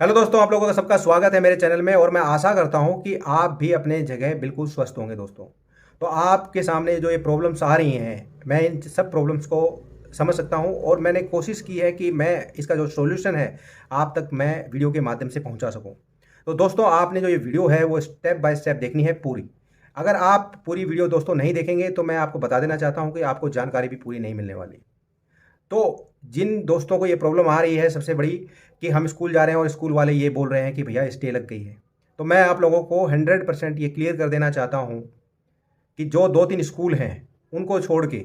Hello दोस्तों, आप लोगों का सबका स्वागत है मेरे चैनल में। और मैं आशा करता हूं कि आप भी अपने जगह बिल्कुल स्वस्थ होंगे दोस्तों। तो आपके सामने जो ये प्रॉब्लम्स आ रही हैं, मैं इन सब प्रॉब्लम्स को समझ सकता हूं और मैंने कोशिश की है कि मैं इसका जो सॉल्यूशन है आप तक मैं वीडियो के माध्यम से पहुंचा सकूं। तो दोस्तों, आपने जो ये वीडियो है वो स्टेप बाय स्टेप देखनी है पूरी। अगर आप पूरी वीडियो दोस्तों नहीं देखेंगे तो मैं आपको बता देना चाहता हूँ कि आपको जानकारी भी पूरी नहीं मिलने वाली। तो जिन दोस्तों को ये प्रॉब्लम आ रही है सबसे बड़ी, कि हम स्कूल जा रहे हैं और स्कूल वाले ये बोल रहे हैं कि भैया स्टे लग गई है, तो मैं आप लोगों को 100% ये क्लियर कर देना चाहता हूँ कि जो 2-3 स्कूल हैं उनको छोड़ के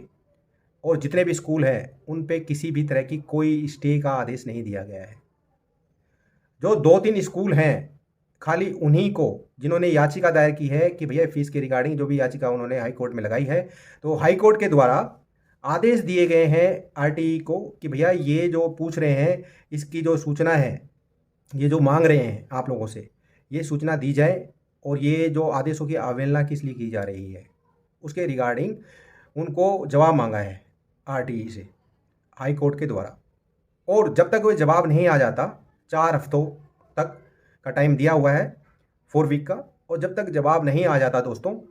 और जितने भी स्कूल हैं उन पे किसी भी तरह की कोई स्टे का आदेश नहीं दिया गया है। जो 2-3 स्कूल हैं, खाली उन्हीं को जिन्होंने याचिका दायर की है कि भैया फीस के रिगार्डिंग जो भी याचिका उन्होंने हाई कोर्ट में लगाई है, तो हाई कोर्ट के द्वारा आदेश दिए गए हैं आरटीई को कि भैया ये जो पूछ रहे हैं इसकी जो सूचना है, ये जो मांग रहे हैं आप लोगों से, ये सूचना दी जाए। और ये जो आदेशों की अवहेलना किस लिए की जा रही है उसके रिगार्डिंग उनको जवाब मांगा है आरटीई से हाई कोर्ट के द्वारा। और जब तक कोई जवाब नहीं आ जाता, 4 हफ्तों तक का टाइम दिया हुआ है, 4 वीक का। और जब तक जवाब नहीं आ जाता दोस्तों,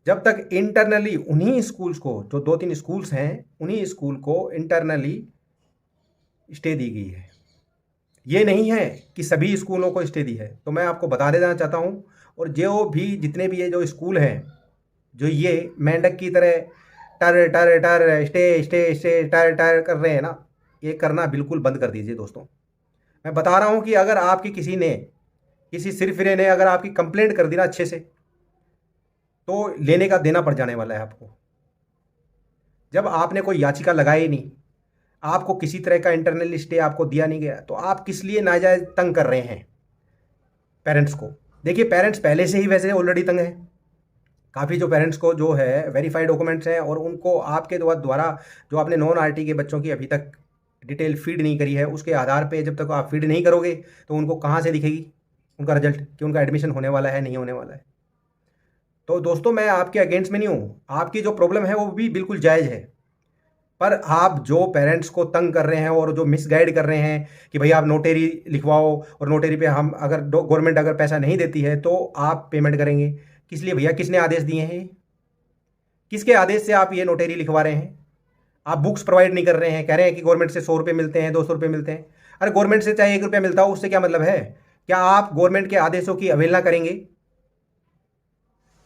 जब तक इंटरनली उन्हीं स्कूल्स को, जो 2-3 स्कूल्स हैं उन्हीं स्कूल को इंटरनली स्टे दी गई है। ये नहीं है कि सभी स्कूलों को स्टे दी है। तो मैं आपको बता देना चाहता हूँ, और जो भी जितने भी ये जो स्कूल हैं जो ये मेंढक की तरह टर टर टर स्टे स्टे स्टे टर टर कर रहे हैं ना, ये करना बिल्कुल बंद कर दीजिए दोस्तों। मैं बता रहा हूँ कि अगर आपकी किसी ने, किसी सिरफिरे ने अगर आपकी कंप्लेंट कर दी ना अच्छे से, तो लेने का देना पड़ जाने वाला है आपको। जब आपने कोई याचिका लगाई नहीं, आपको किसी तरह का इंटरनल स्टे आपको दिया नहीं गया, तो आप किस लिए नाजायज तंग कर रहे हैं पेरेंट्स को। देखिए, पेरेंट्स पहले से ही वैसे ऑलरेडी तंग हैं। काफ़ी जो पेरेंट्स को जो है वेरीफाइड डॉक्यूमेंट्स हैं, और उनको आपके द्वारा जो आपने नॉन आरटी के बच्चों की अभी तक डिटेल फीड नहीं करी है, उसके आधार पे जब तक आप फीड नहीं करोगे तो उनको कहाँ से दिखेगी उनका रिजल्ट कि उनका एडमिशन होने वाला है नहीं होने वाला है। तो दोस्तों, मैं आपके अगेंस्ट में नहीं हूँ, आपकी जो प्रॉब्लम है वो भी बिल्कुल जायज़ है। पर आप जो पेरेंट्स को तंग कर रहे हैं और जो मिसगाइड कर रहे हैं कि भैया आप नोटेरी लिखवाओ, और नोटेरी पे हम अगर गवर्नमेंट अगर पैसा नहीं देती है तो आप पेमेंट करेंगे, किस लिए भैया? किसने आदेश दिए हैं? किसके आदेश से आप ये नोटेरी लिखवा रहे हैं? आप बुक्स प्रोवाइड नहीं कर रहे हैं, कह रहे हैं कि गवर्नमेंट से 100 रुपये मिलते हैं, 200 रुपये मिलते हैं। अरे गवर्नमेंट से चाहे 1 रुपया मिलता हो, उससे क्या मतलब है? क्या आप गवर्नमेंट के आदेशों की अवहेलना करेंगे?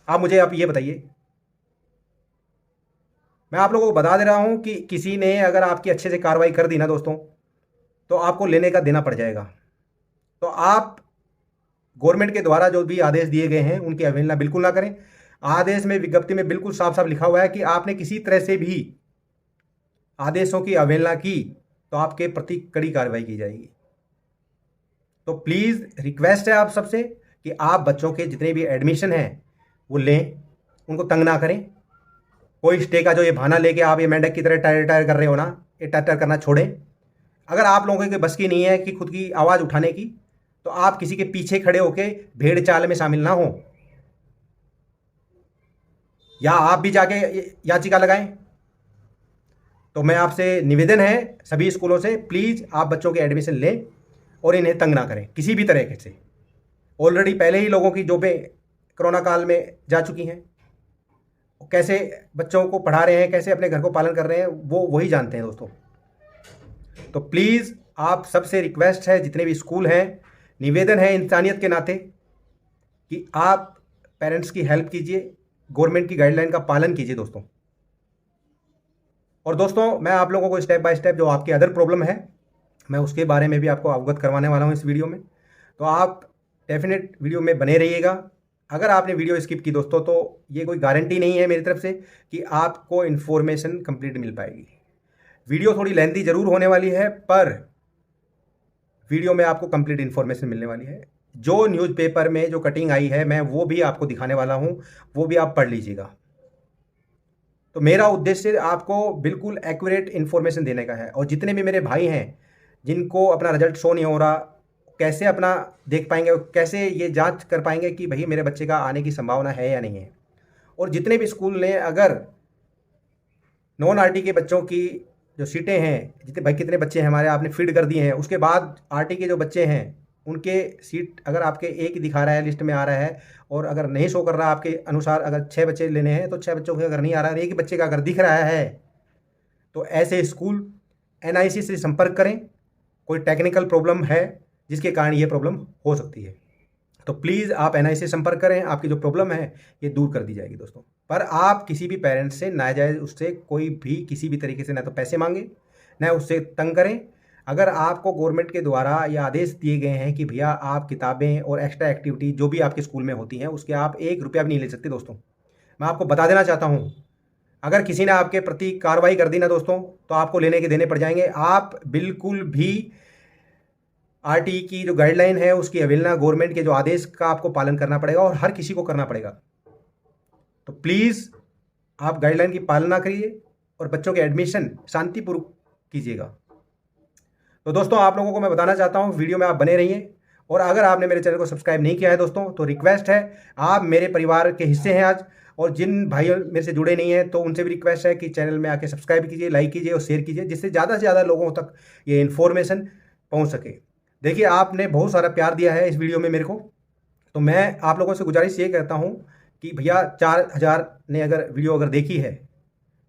आप मुझे आप ये बताइए। मैं आप लोगों को बता दे रहा हूं कि किसी ने अगर आपकी अच्छे से कार्रवाई कर दी ना दोस्तों, तो आपको लेने का देना पड़ जाएगा। तो आप गवर्नमेंट के द्वारा जो भी आदेश दिए गए हैं उनकी अवहेलना बिल्कुल ना करें। आदेश में, विज्ञप्ति में बिल्कुल साफ साफ लिखा हुआ है कि आपने किसी तरह से भी आदेशों की अवहेलना की तो आपके प्रति कड़ी कार्रवाई की जाएगी। तो प्लीज़ रिक्वेस्ट है आप सबसे कि आप बच्चों के जितने भी एडमिशन हैं वो लें, उनको तंग ना करें। कोई स्टे का जो ये बहाना लेके आप ये मेंढक की तरह टायर टायर कर रहे हो ना, ये टायर टायर करना छोड़ें। अगर आप लोगों के बस की नहीं है कि खुद की आवाज़ उठाने की, तो आप किसी के पीछे खड़े होके भेड़ चाल में शामिल ना हो, या आप भी जाके याचिका लगाएं। तो मैं आपसे निवेदन है सभी स्कूलों से, प्लीज़ आप बच्चों के एडमिशन लें और इन्हें तंग ना करें किसी भी तरीके से। ऑलरेडी पहले ही लोगों की जॉबें कोरोना काल में जा चुकी हैं, कैसे बच्चों को पढ़ा रहे हैं, कैसे अपने घर को पालन कर रहे हैं, वो वही जानते हैं दोस्तों। तो प्लीज़ आप सबसे रिक्वेस्ट है, जितने भी स्कूल हैं, निवेदन है इंसानियत के नाते कि आप पेरेंट्स की हेल्प कीजिए, गवर्नमेंट की गाइडलाइन का पालन कीजिए दोस्तों। और दोस्तों, मैं आप लोगों को स्टेप बाय स्टेप जो आपकी अदर प्रॉब्लम है, मैं उसके बारे में भी आपको अवगत करवाने वाला हूँ इस वीडियो में। तो आप डेफिनेट वीडियो में बने रहिएगा। अगर आपने वीडियो स्किप की दोस्तों, तो ये कोई गारंटी नहीं है मेरी तरफ से कि आपको इन्फॉर्मेशन कंप्लीट मिल पाएगी। वीडियो थोड़ी लेंथी ज़रूर होने वाली है, पर वीडियो में आपको कंप्लीट इन्फॉर्मेशन मिलने वाली है। जो न्यूज़पेपर में जो कटिंग आई है मैं वो भी आपको दिखाने वाला हूँ, वो भी आप पढ़ लीजिएगा। तो मेरा उद्देश्य आपको बिल्कुल एक्यूरेट इन्फॉर्मेशन देने का है। और जितने भी मेरे भाई हैं जिनको अपना रिजल्ट शो नहीं हो रहा, कैसे अपना देख पाएंगे, कैसे ये जांच कर पाएंगे कि भाई मेरे बच्चे का आने की संभावना है या नहीं है। और जितने भी स्कूल ने अगर नॉन आरटी के बच्चों की जो सीटें हैं, जितने भाई कितने बच्चे हैं हमारे आपने फीड कर दिए हैं, उसके बाद आरटी के जो बच्चे हैं उनके सीट अगर आपके एक ही दिखा रहा है, लिस्ट में आ रहा है, और अगर नहीं शो कर रहा आपके अनुसार, अगर 6 बच्चे लेने हैं तो 6 बच्चों के अगर नहीं आ रहा है, एक ही बच्चे का अगर दिख रहा है, तो ऐसे स्कूल NIC से संपर्क करें। कोई टेक्निकल प्रॉब्लम है जिसके कारण ये प्रॉब्लम हो सकती है, तो प्लीज़ आप NIC से संपर्क करें, आपकी जो प्रॉब्लम है ये दूर कर दी जाएगी दोस्तों। पर आप किसी भी पेरेंट्स से नाजायज़ उससे कोई भी किसी भी तरीके से ना तो पैसे मांगे, ना उससे तंग करें। अगर आपको गवर्नमेंट के द्वारा ये आदेश दिए गए हैं कि भैया आप किताबें और एक्स्ट्रा एक्टिविटी जो भी आपके स्कूल में होती हैं उसके आप 1 रुपया भी नहीं ले सकते दोस्तों। मैं आपको बता देना चाहता हूँ, अगर किसी ने आपके प्रति कार्रवाई कर दी ना दोस्तों, तो आपको लेने के देने पड़ जाएंगे। आप बिल्कुल भी RTE की जो गाइडलाइन है उसकी अवहेलना, गवर्नमेंट के जो आदेश का आपको पालन करना पड़ेगा और हर किसी को करना पड़ेगा। तो प्लीज़ आप गाइडलाइन की पालना करिए और बच्चों के एडमिशन शांतिपूर्वक कीजिएगा। तो दोस्तों आप लोगों को मैं बताना चाहता हूँ, वीडियो में आप बने रहिए, और अगर आपने मेरे चैनल को सब्सक्राइब नहीं किया है दोस्तों, तो रिक्वेस्ट है, आप मेरे परिवार के हिस्से हैं आज, और जिन भाइयों मेरे से जुड़े नहीं हैं तो उनसे भी रिक्वेस्ट है कि चैनल में आके सब्सक्राइब कीजिए, लाइक कीजिए और शेयर कीजिए, जिससे ज़्यादा से ज़्यादा लोगों तक ये इन्फॉर्मेशन पहुँच सके। देखिए, आपने बहुत सारा प्यार दिया है इस वीडियो में मेरे को, तो मैं आप लोगों से गुजारिश ये करता हूँ कि भैया 4000 ने अगर वीडियो अगर देखी है,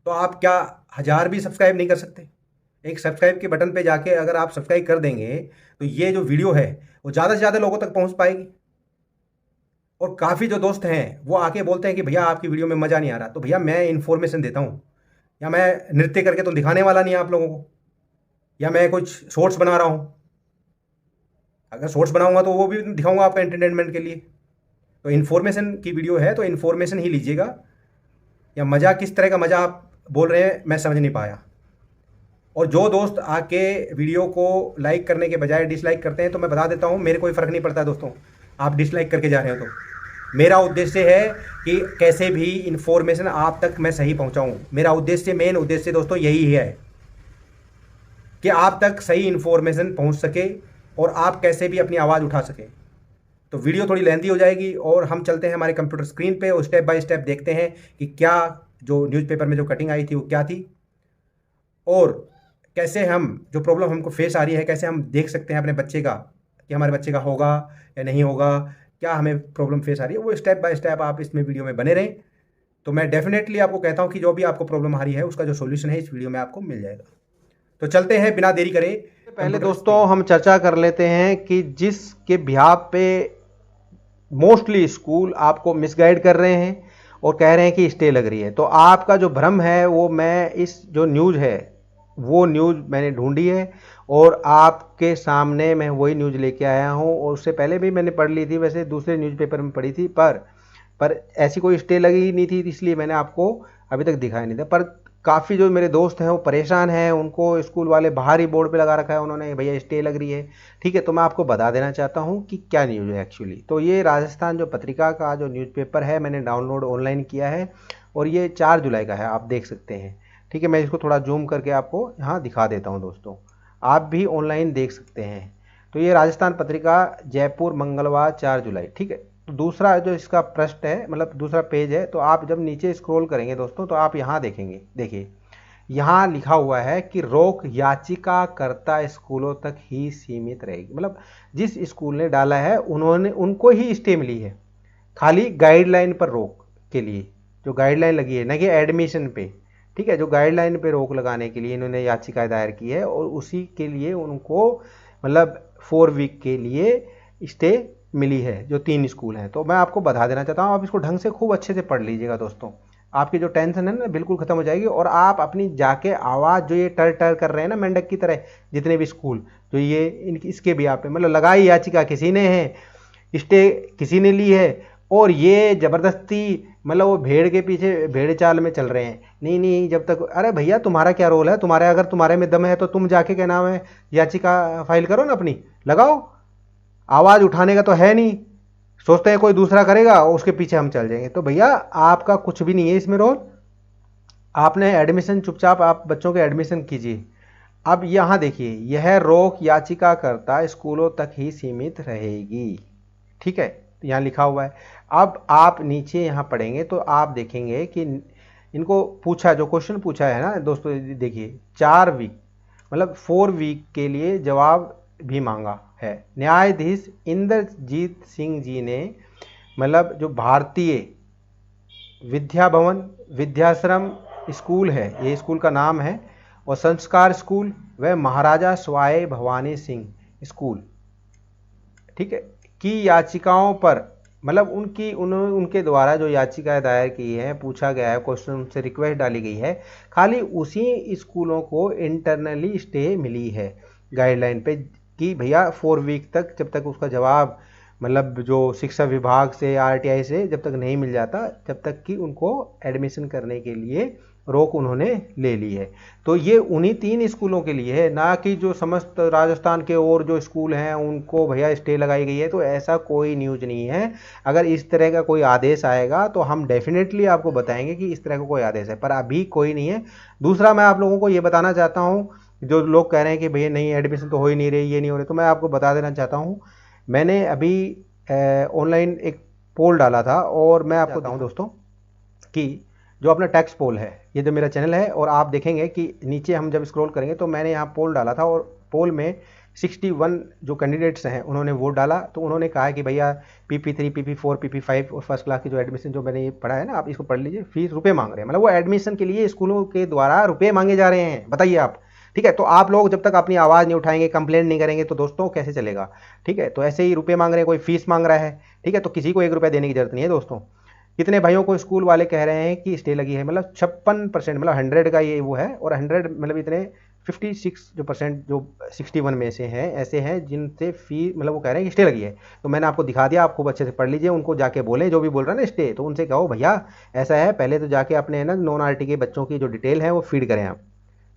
तो आप क्या 1000 भी सब्सक्राइब नहीं कर सकते? एक सब्सक्राइब के बटन पे जाके अगर आप सब्सक्राइब कर देंगे तो ये जो वीडियो है वो ज़्यादा से ज़्यादा लोगों तक पहुंच पाएगी। और काफ़ी जो दोस्त हैं वो आके बोलते हैं कि भैया आपकी वीडियो में मज़ा नहीं आ रहा, तो भैया मैं इन्फॉर्मेशन देता हूँ, या मैं नृत्य करके तो दिखाने वाला नहीं आप लोगों को, या मैं कुछ शॉर्ट्स बना रहा हूँ। अगर शॉर्ट्स बनाऊंगा तो वो भी दिखाऊंगा आपका एंटरटेनमेंट के लिए। तो इन्फॉर्मेशन की वीडियो है तो इन्फॉर्मेशन ही लीजिएगा, या मज़ा किस तरह का मज़ा आप बोल रहे हैं मैं समझ नहीं पाया। और जो दोस्त आके वीडियो को लाइक करने के बजाय डिसलाइक करते हैं, तो मैं बता देता हूँ, मेरे कोई फ़र्क नहीं पड़ता दोस्तों, आप डिसलाइक करके जा रहे हो तो। मेरा उद्देश्य है कि कैसे भी इन्फॉर्मेशन आप तक मैं सही पहुँचाऊँ। मेरा उद्देश्य, मेन उद्देश्य दोस्तों यही है कि आप तक सही इन्फॉर्मेशन पहुँच सके और आप कैसे भी अपनी आवाज़ उठा सकें। तो वीडियो थोड़ी लेंथी हो जाएगी और हम चलते हैं हमारे कंप्यूटर स्क्रीन पे और स्टेप बाय स्टेप देखते हैं कि क्या जो न्यूज़पेपर में जो कटिंग आई थी वो क्या थी, और कैसे हम जो प्रॉब्लम हमको फेस आ रही है कैसे हम देख सकते हैं अपने बच्चे का कि हमारे बच्चे का होगा या नहीं होगा, क्या हमें प्रॉब्लम फेस आ रही है, वो स्टेप बाय स्टेप आप इसमें वीडियो में बने रहें। तो मैं डेफिनेटली आपको कहता हूँ कि जो भी आपको प्रॉब्लम आ रही है उसका जो सोल्यूशन है इस वीडियो में आपको मिल जाएगा। तो चलते हैं बिना देरी करे। पहले दोस्तों हम चर्चा कर लेते हैं कि जिसके बिहाफ पे मोस्टली स्कूल आपको मिसगाइड कर रहे हैं और कह रहे हैं कि स्टे लग रही है, तो आपका जो भ्रम है वो मैं इस जो न्यूज़ है वो न्यूज़ मैंने ढूंढी है और आपके सामने मैं वही न्यूज़ लेके आया हूँ। और उससे पहले भी मैंने पढ़ ली थी, वैसे दूसरे न्यूज़पेपर में पढ़ी थी, पर ऐसी कोई स्टे लगी ही नहीं थी, इसलिए मैंने आपको अभी तक दिखाया नहीं था। पर काफ़ी जो मेरे दोस्त हैं वो परेशान हैं, उनको स्कूल वाले बाहर ही बोर्ड पे लगा रखा है उन्होंने, भैया स्टे लग रही है। ठीक है, तो मैं आपको बता देना चाहता हूँ कि क्या न्यूज़ है एक्चुअली। तो ये राजस्थान जो पत्रिका का जो न्यूज़पेपर है मैंने डाउनलोड ऑनलाइन किया है और ये 4 जुलाई का है, आप देख सकते हैं। ठीक है, मैं इसको थोड़ा जूम करके आपको यहाँ दिखा देता हूँ दोस्तों, आप भी ऑनलाइन देख सकते हैं। तो ये राजस्थान पत्रिका जयपुर मंगलवार 4 जुलाई। ठीक है, तो दूसरा जो इसका पृष्ठ है, मतलब दूसरा पेज है, तो आप जब नीचे स्क्रॉल करेंगे दोस्तों तो आप यहाँ देखेंगे, देखिए यहाँ लिखा हुआ है कि रोक याचिका कर्ता स्कूलों तक ही सीमित रहेगी। मतलब जिस स्कूल ने डाला है उन्होंने उनको ही स्टे मिली है, खाली गाइडलाइन पर रोक के लिए जो गाइडलाइन लगी है, न कि एडमिशन पे। ठीक है, जो गाइडलाइन पे रोक लगाने के लिए इन्होंने याचिका दायर की है और उसी के लिए उनको मतलब 4 वीक के लिए स्टे मिली है जो 3 स्कूल हैं। तो मैं आपको बता देना चाहता हूँ, आप इसको ढंग से खूब अच्छे से पढ़ लीजिएगा दोस्तों, आपकी जो टेंशन है ना बिल्कुल खत्म हो जाएगी। और आप अपनी जाके आवाज़ जो ये टर टर कर रहे हैं ना मेंढक की तरह, जितने भी स्कूल जो ये इसके भी आप मतलब लगाई याचिका किसी ने है, स्टे किसी ने ली है, और ये ज़बरदस्ती मतलब वो भेड़ के पीछे भेड़ चाल में चल रहे हैं। नहीं नहीं, जब तक, अरे भैया तुम्हारा क्या रोल है, तुम्हारे अगर तुम्हारे में दम है तो तुम जाके क्या नाम है याचिका फाइल करो ना, अपनी लगाओ, आवाज़ उठाने का तो है नहीं, सोचते हैं कोई दूसरा करेगा और उसके पीछे हम चल जाएंगे। तो भैया आपका कुछ भी नहीं है इसमें रोल, आपने एडमिशन चुपचाप आप बच्चों के एडमिशन कीजिए। अब यहाँ देखिए, यह रोक याचिका करता स्कूलों तक ही सीमित रहेगी। ठीक है, तो यहाँ लिखा हुआ है। अब आप नीचे यहाँ पढ़ेंगे तो आप देखेंगे कि इनको पूछा, जो क्वेश्चन पूछा है ना दोस्तों, देखिए 4 वीक मतलब 4 वीक के लिए जवाब भी मांगा। है। न्यायाधीश इंद्रजीत सिंह जी ने मतलब जो भारतीय विद्या भवन विद्याश्रम स्कूल है, ये स्कूल का नाम है, और संस्कार स्कूल व महाराजा सवाई भवानी सिंह स्कूल, ठीक है, की याचिकाओं पर मतलब उनके द्वारा जो याचिका दायर की है, पूछा गया है, क्वेश्चन उनसे रिक्वेस्ट डाली गई है, खाली उसी स्कूलों को इंटरनली स्टे मिली है गाइडलाइन पे कि भैया 4 वीक तक, जब तक उसका जवाब मतलब जो शिक्षा विभाग से आरटीआई से जब तक नहीं मिल जाता, जब तक कि उनको एडमिशन करने के लिए रोक उन्होंने ले ली है। तो ये उन्हीं 3 स्कूलों के लिए है, ना कि जो समस्त राजस्थान के और जो स्कूल हैं उनको भैया स्टे लगाई गई है। तो ऐसा कोई न्यूज़ नहीं है। अगर इस तरह का कोई आदेश आएगा तो हम डेफिनेटली आपको बताएंगे कि इस तरह का कोई आदेश है, पर अभी कोई नहीं है। दूसरा, मैं आप लोगों को ये बताना चाहता हूँ, जो लोग कह रहे हैं कि भैया नहीं एडमिशन तो हो ही नहीं रही, ये नहीं हो रही, तो मैं आपको बता देना चाहता हूँ, मैंने अभी ऑनलाइन एक पोल डाला था, और मैं आपको बताऊँ दोस्तों कि जो अपना टैक्स पोल है, ये जो मेरा चैनल है, और आप देखेंगे कि नीचे हम जब स्क्रॉल करेंगे तो मैंने यहाँ पोल डाला था, और पोल में 61 जो कैंडिडेट्स हैं उन्होंने वोट डाला। तो उन्होंने कहा कि भैया PP3 PP4 PP5 और फर्स्ट क्लास की जो एडमिशन जो मैंने पढ़ा है ना, आप इसको पढ़ लीजिए, फीस रुपये मांग रहे हैं, मतलब वो एडमिशन के लिए स्कूलों के द्वारा रुपये मांगे जा रहे हैं। बताइए आप, ठीक है। तो आप लोग जब तक अपनी आवाज़ नहीं उठाएंगे, कंप्लेंट नहीं करेंगे, तो दोस्तों कैसे चलेगा, ठीक है। तो ऐसे ही रुपये मांग रहे हैं, कोई फीस मांग रहा है, ठीक है, तो किसी को 1 रुपया देने की जरूरत नहीं है दोस्तों। कितने भाइयों को स्कूल वाले कह रहे हैं कि स्टे लगी है, मतलब 56%, मतलब 100 का ये वो है, और 100 मतलब इतने 56 जो परसेंट जो 61 में से हैं ऐसे हैं जिनसे फी मतलब वो कह रहे हैं कि स्टे लगी है। तो मैंने आपको दिखा दिया, आप खूब अच्छे से पढ़ लीजिए, उनको जाके बोलें, जो भी बोल रहा है ना स्टे, तो उनसे कहो भैया ऐसा है, पहले तो जाके अपने ना नॉन आरटी के बच्चों की जो डिटेल है वो फीड करें आप,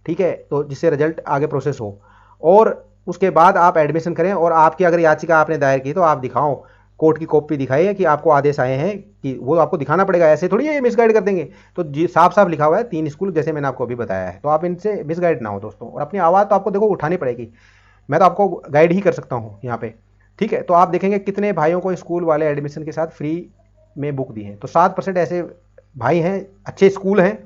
ठीक है, तो जिससे रिजल्ट आगे प्रोसेस हो, और उसके बाद आप एडमिशन करें। और आपकी अगर याचिका आपने दायर की तो आप दिखाओ, कोर्ट की कॉपी दिखाइए कि आपको आदेश आए हैं, कि वो आपको दिखाना पड़ेगा, ऐसे थोड़ी है ये मिसगाइड कर देंगे। तो जी साफ साफ लिखा हुआ है 3 स्कूल, जैसे मैंने आपको अभी बताया है, तो आप इनसे मिसगाइड ना हो दोस्तों, और अपनी आवाज़ तो आपको देखो उठानी पड़ेगी। मैं तो आपको गाइड ही कर सकता हूँ यहाँ पे, ठीक है। तो आप देखेंगे कितने भाइयों को स्कूल वाले एडमिशन के साथ फ्री में बुक दी है। तो 7% ऐसे भाई हैं, अच्छे स्कूल हैं,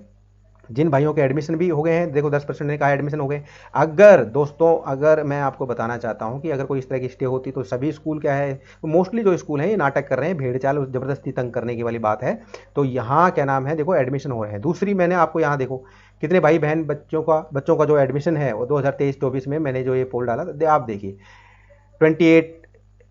जिन भाइयों के एडमिशन भी हो गए हैं। देखो 10% ने कहा एडमिशन हो गए। अगर दोस्तों, अगर मैं आपको बताना चाहता हूं कि अगर कोई इस तरह की स्टे होती तो सभी स्कूल क्या है, तो मोस्टली जो स्कूल हैं ये नाटक कर रहे हैं, भेड़ चाल ज़बरदस्ती तंग करने की वाली बात है। तो यहाँ क्या नाम है, देखो एडमिशन हो रहे हैं। दूसरी, मैंने आपको यहाँ देखो कितने भाई बहन बच्चों का जो एडमिशन है वो 2023-24 में मैंने जो ये पोल डाला, आप देखिए 28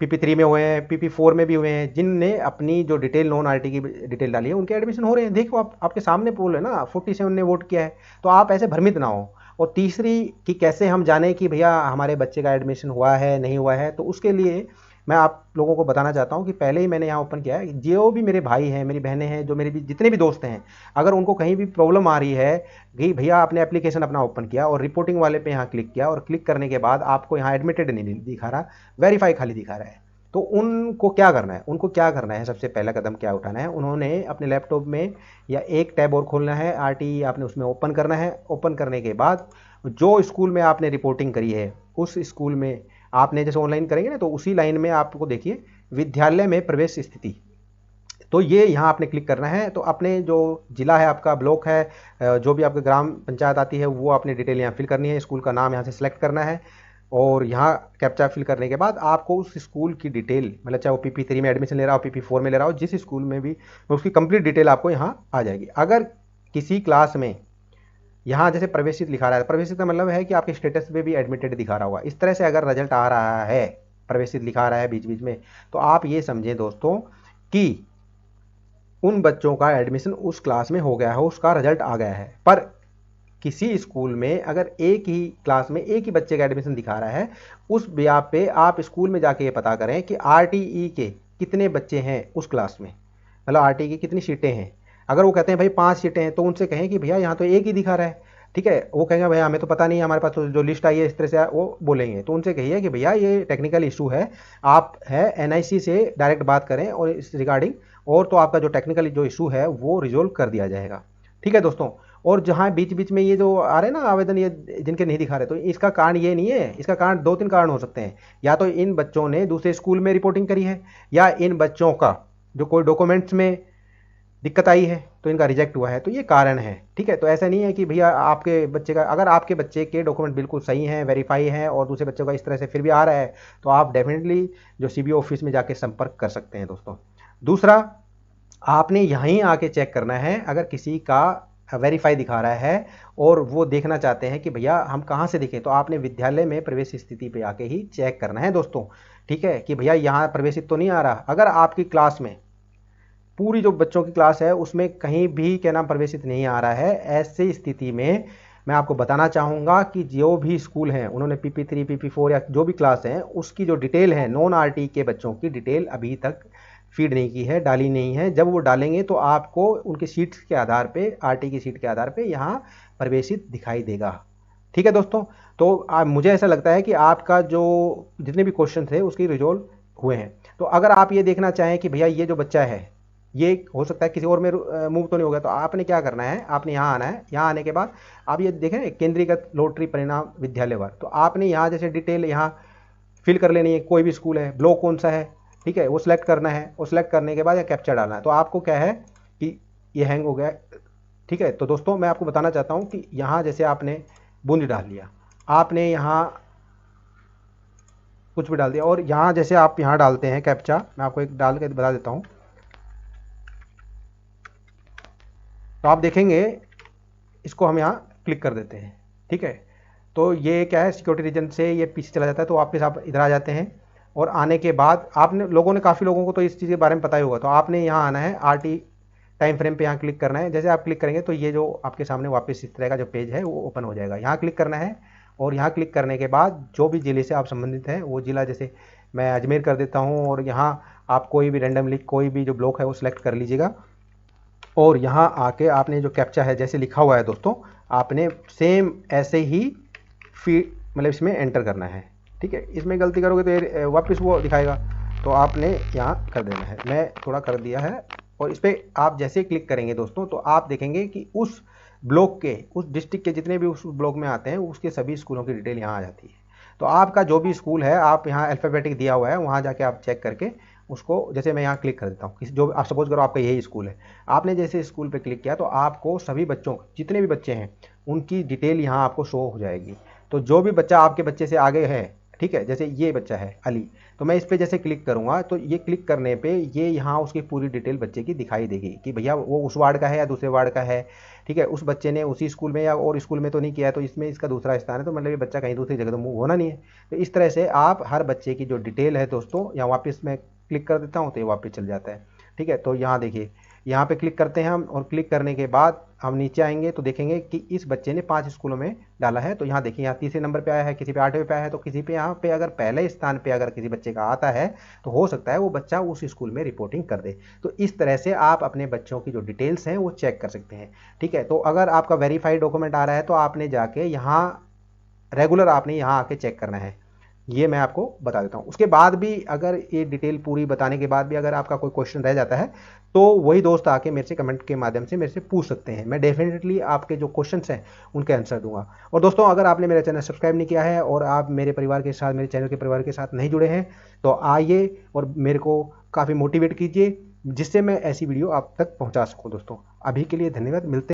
PP3 में हुए हैं, PP4 में भी हुए हैं, जिनने अपनी जो डिटेल नॉन आरटी की डिटेल डाली है उनके एडमिशन हो रहे हैं। देखो आप, आपके सामने पोल है ना, 47 ने वोट किया है। तो आप ऐसे भ्रमित ना हो। और तीसरी कि कैसे हम जाने कि भैया हमारे बच्चे का एडमिशन हुआ है नहीं हुआ है, तो उसके लिए मैं आप लोगों को बताना चाहता हूं कि पहले ही मैंने यहाँ ओपन किया है, जो भी मेरे भाई हैं, मेरी बहनें हैं, जो मेरे भी जितने भी दोस्त हैं, अगर उनको कहीं भी प्रॉब्लम आ रही है कि भैया आपने एप्लीकेशन अपना ओपन किया और रिपोर्टिंग वाले पे यहाँ क्लिक किया, और क्लिक करने के बाद आपको यहाँ एडमिटेड नहीं दिखा रहा, वेरीफाई खाली दिखा रहा है, तो उनको क्या करना है, सबसे पहला कदम क्या उठाना है, उन्होंने अपने लैपटॉप में या एक टैब और खोलना है, आरटी आपने उसमें ओपन करना है। ओपन करने के बाद जो स्कूल में आपने रिपोर्टिंग करी है उस स्कूल में आपने जैसे ऑनलाइन करेंगे ना, तो उसी लाइन में आपको देखिए विद्यालय में प्रवेश स्थिति, तो ये यहाँ आपने क्लिक करना है। तो अपने जो जिला है आपका, ब्लॉक है, जो भी आपके ग्राम पंचायत आती है, वो आपने डिटेल यहाँ फिल करनी है, स्कूल का नाम यहाँ से सिलेक्ट करना है, और यहाँ कैप्चा फिल करने के बाद आपको उस स्कूल की डिटेल, मतलब चाहे वो PP3 में एडमिशन ले रहा हो, PP4 में ले रहा हो, जिस स्कूल में भी, उसकी कंप्लीट डिटेल आपको यहाँ आ जाएगी। अगर किसी क्लास में यहाँ जैसे प्रवेशित लिखा रहा है, प्रवेशित का मतलब है कि आपके स्टेटस पे भी एडमिटेड दिखा रहा होगा, इस तरह से अगर रिजल्ट आ रहा है, प्रवेशित लिखा रहा है बीच बीच में, तो आप ये समझें दोस्तों कि उन बच्चों का एडमिशन उस क्लास में हो गया है, उसका रिजल्ट आ गया है। पर किसी स्कूल में अगर एक ही क्लास में एक ही बच्चे का एडमिशन दिखा रहा है, उस ब्याह पे आप स्कूल में जाके ये पता करें कि आरटीई के कितने बच्चे हैं उस क्लास में, मतलब आरटीई की कितनी सीटें हैं। अगर वो कहते हैं भाई 5 सीटें हैं, तो उनसे कहें कि भैया यहाँ तो एक ही दिखा रहा है, ठीक है। वो कहेंगे भैया हमें तो पता नहीं है, हमारे पास तो जो लिस्ट आई है इस तरह से वो बोलेंगे। तो उनसे कहिए कि भैया ये टेक्निकल इशू है, आप है NIC से डायरेक्ट बात करें और इस रिगार्डिंग, और तो आपका जो टेक्निकल जो इशू है वो रिजोल्व कर दिया जाएगा, ठीक है दोस्तों। और जहाँ बीच बीच में ये जो आ रहे हैं ना आवेदन, ये जिनके नहीं दिखा रहे, तो इसका कारण ये नहीं है, इसका कारण 2-3 कारण हो सकते हैं। या तो इन बच्चों ने दूसरे स्कूल में रिपोर्टिंग करी है, या इन बच्चों का जो कोई डॉक्यूमेंट्स में दिक्कत आई है तो इनका रिजेक्ट हुआ है, तो ये कारण है। ठीक है, तो ऐसा नहीं है कि भैया आपके बच्चे का, अगर आपके बच्चे के डॉक्यूमेंट बिल्कुल सही हैं, वेरीफाई हैं और दूसरे बच्चों का इस तरह से फिर भी आ रहा है, तो आप डेफिनेटली जो सीबीओ ऑफिस में जाके संपर्क कर सकते हैं दोस्तों। दूसरा, आपने यहीं आके चेक करना है, अगर किसी का वेरीफाई दिखा रहा है और वो देखना चाहते हैं कि भैया हम कहाँ से दिखें, तो आपने विद्यालय में प्रवेश स्थिति पे आके ही चेक करना है दोस्तों। ठीक है, कि भैया यहाँ प्रवेशित तो नहीं आ रहा। अगर आपकी क्लास में, पूरी जो बच्चों की क्लास है उसमें कहीं भी क्या नाम प्रवेशित नहीं आ रहा है, ऐसी स्थिति में मैं आपको बताना चाहूँगा कि जो भी स्कूल हैं उन्होंने PP3 PP4 या जो भी क्लास है उसकी जो डिटेल है, नॉन RT के बच्चों की डिटेल अभी तक फीड नहीं की है, डाली नहीं है। जब वो डालेंगे तो आपको उनकी सीट्स के आधार पे, RT की सीट के आधार पे यहाँ प्रवेशित दिखाई देगा। ठीक है दोस्तों, तो मुझे ऐसा लगता है कि आपका जो जितने भी क्वेश्चन थे उसकी रिजोल्व हुए हैं। तो अगर आप ये देखना चाहें कि भैया ये जो बच्चा है ये हो सकता है किसी और में मूव तो नहीं होगा, तो आपने क्या करना है, आपने यहाँ आना है। यहाँ आने के बाद आप ये देखें केंद्रीकृत लॉटरी परिणाम विद्यालयवार, तो आपने यहाँ जैसे डिटेल यहाँ फिल कर लेनी है, कोई भी स्कूल है, ब्लॉक कौन सा है, ठीक है, वो सिलेक्ट करना है। वो सिलेक्ट करने के बाद या कैप्चा डालना है। तो आपको क्या है कि ये हैंग हो गया। ठीक है, तो दोस्तों मैं आपको बताना चाहता हूँ कि यहाँ जैसे आपने बूंदी डाल लिया, आपने यहाँ कुछ भी डाल दिया, और यहाँ जैसे आप यहाँ डालते हैं कैप्चा, मैं आपको एक डाल के बता देता हूँ। तो आप देखेंगे इसको हम यहाँ क्लिक कर देते हैं। ठीक है, तो ये क्या है, सिक्योरिटी रीजन से ये पीछे चला जाता है, तो वापस आप इधर आ जाते हैं। और आने के बाद आपने काफ़ी लोगों को तो इस चीज़ के बारे में पता ही होगा। तो आपने यहाँ आना है, RT टाइम फ्रेम पे यहाँ क्लिक करना है। जैसे आप क्लिक करेंगे तो ये जो आपके सामने वापस इस तरह का जो पेज है वो ओपन हो जाएगा। यहाँ क्लिक करना है, और यहाँ क्लिक करने के बाद जो भी ज़िले से आप संबंधित हैं वो ज़िला, जैसे मैं अजमेर कर देता हूँ, और यहाँ आप कोई भी रैंडमली कोई भी जो ब्लॉक है वो सिलेक्ट कर लीजिएगा। और यहाँ आके आपने जो कैप्चा है जैसे लिखा हुआ है दोस्तों, आपने सेम ऐसे ही मतलब इसमें एंटर करना है। ठीक है, इसमें गलती करोगे तो ये वापस वो दिखाएगा, तो आपने यहाँ कर देना है। मैं थोड़ा कर दिया है, और इस पर आप जैसे क्लिक करेंगे दोस्तों तो आप देखेंगे कि उस ब्लॉक के, उस डिस्ट्रिक्ट के जितने भी उस ब्लॉक में आते हैं उसके सभी स्कूलों की डिटेल यहाँ आ जाती है। तो आपका जो भी स्कूल है, आप यहाँ अल्फ़ाबेटिक दिया हुआ है, वहाँ जाके आप चेक करके उसको, जैसे मैं यहाँ क्लिक कर देता हूँ, किसी जो आप सपोज करो आपका यही स्कूल है, आपने जैसे स्कूल पे क्लिक किया तो आपको सभी बच्चों, जितने भी बच्चे हैं उनकी डिटेल यहाँ आपको शो हो जाएगी। तो जो भी बच्चा आपके बच्चे से आगे है, ठीक है, जैसे ये बच्चा है अली, तो मैं इस पर जैसे क्लिक करूँगा तो ये क्लिक करने पे ये यहाँ उसकी पूरी डिटेल बच्चे की दिखाई देगी कि भैया वो उस वार्ड का है या दूसरे वार्ड का है। ठीक है, उस बच्चे ने उसी स्कूल में या और स्कूल में तो नहीं किया है, तो इसमें इसका दूसरा स्थान है, तो मतलब ये बच्चा कहीं दूसरी जगह तो मूव होना नहीं है। तो इस तरह से आप हर बच्चे की जो डिटेल है दोस्तों, यहाँ वापस मैं क्लिक कर देता हूँ तो ये वापस चल जाता है। ठीक है, तो यहाँ देखिए, यहाँ पे क्लिक करते हैं हम, और क्लिक करने के बाद हम नीचे आएंगे तो देखेंगे कि इस बच्चे ने 5 स्कूलों में डाला है। तो यहाँ देखिए, यहाँ तीसरे नंबर पे आया है, किसी पे 8वें पे आया है, तो किसी पे यहाँ पे अगर पहले स्थान पे अगर किसी बच्चे का आता है तो हो सकता है वो बच्चा उस स्कूल में रिपोर्टिंग कर दे। तो इस तरह से आप अपने बच्चों की जो डिटेल्स हैं वो चेक कर सकते हैं। ठीक है, तो अगर आपका वेरीफाइड डॉक्यूमेंट आ रहा है तो आपने जाके यहाँ रेगुलर आपने यहाँ आके चेक करना है। ये मैं आपको बता देता हूँ। उसके बाद भी अगर ये डिटेल पूरी बताने के बाद भी अगर आपका कोई क्वेश्चन रह जाता है तो वही दोस्त आके मेरे से कमेंट के माध्यम से मेरे से पूछ सकते हैं। मैं डेफिनेटली आपके जो क्वेश्चंस हैं उनके आंसर दूंगा। और दोस्तों, अगर आपने मेरा चैनल सब्सक्राइब नहीं किया है और आप मेरे परिवार के साथ, मेरे चैनल के परिवार के साथ नहीं जुड़े हैं, तो आइए और मेरे को काफ़ी मोटिवेट कीजिए, जिससे मैं ऐसी वीडियो आप तक पहुँचा सकूँ। दोस्तों, अभी के लिए धन्यवाद। मिलते